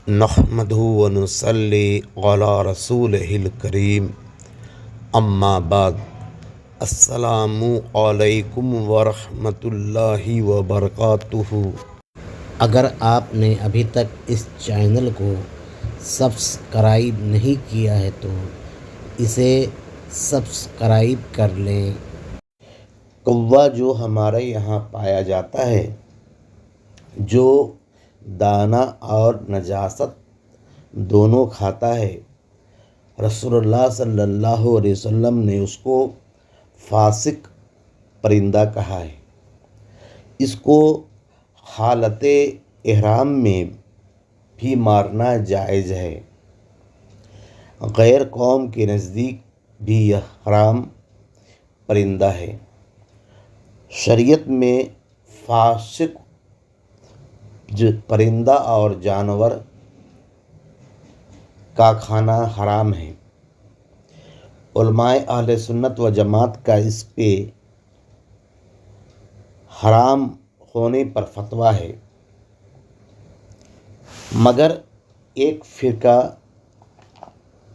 نحمدہ ونصلی علی رسولہ الکریم اما بعد السلام علیکم ورحمۃ اللہ وبرکاتہ۔ اگر آپ نے ابھی تک اس چینل کو سبسکرائب نہیں کیا ہے تو اسے سبسکرائب کر لیں۔ کوا جو ہمارے یہاں پایا جاتا ہے، جو دانہ اور نجاست دونوں کھاتا ہے، رسول اللہ صلی اللہ علیہ وسلم نے اس کو فاسق پرندہ کہا ہے۔ اس کو حالت احرام میں بھی مارنا جائز ہے۔ غیر قوم کے نزدیک بھی یہ حرام پرندہ ہے۔ شریعت میں فاسق پرندہ اور جانور کا کھانا حرام ہے۔ علماء اہل سنت و جماعت کا اس پہ حرام ہونے پر فتویٰ ہے، مگر ایک فرقہ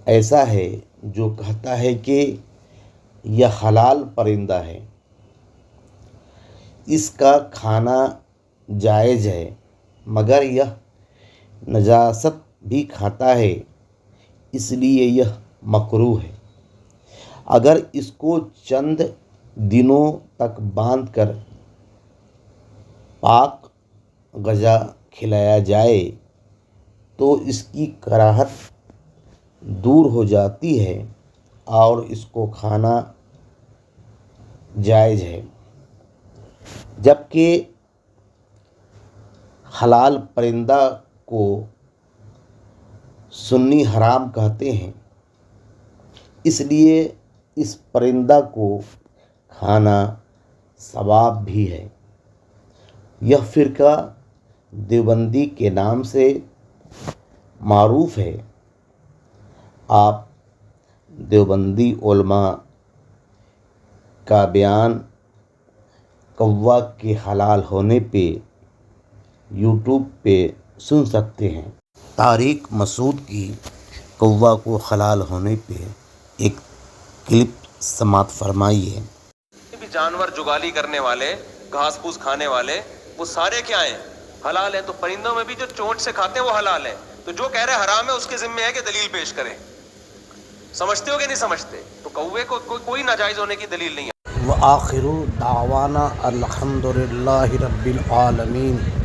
ایسا ہے جو کہتا ہے کہ یہ حلال پرندہ ہے، اس کا کھانا جائز ہے، مگر یہ نجاست بھی کھاتا ہے، اس لیے یہ مکروہ ہے۔ اگر اس کو چند دنوں تک باندھ کر پاک غذا کھلایا جائے تو اس کی کراہت دور ہو جاتی ہے اور اس کو کھانا جائز ہے۔ جبکہ حلال پرندہ کو سنی حرام کہتے ہیں، اس لیے اس پرندہ کو کھانا ثواب بھی ہے۔ یہ فرقہ دیوبندی کے نام سے معروف ہے۔ آپ دیوبندی علماء کا بیان کوا کے حلال ہونے پہ یوٹیوب پہ سن سکتے ہیں۔ طارق مسعود کی کوا کو حلال ہونے پہ ایک کلپ سماعت فرمائیے۔ بھی جانور جگالی کرنے والے، گھاس پھوس کھانے والے، وہ سارے کیا ہیں؟ حلال ہیں۔ تو پرندوں میں بھی جو چونچ سے کھاتے ہیں وہ حلال ہیں۔ تو جو کہہ رہے حرام ہے اس کے ذمہ ہے کہ دلیل پیش کریں۔ سمجھتے ہو کہ نہیں سمجھتے؟ تو کوے کو کوئی ناجائز ہونے کی دلیل نہیں ہے۔ وآخر دعوانا الحمد للہ رب العالمین۔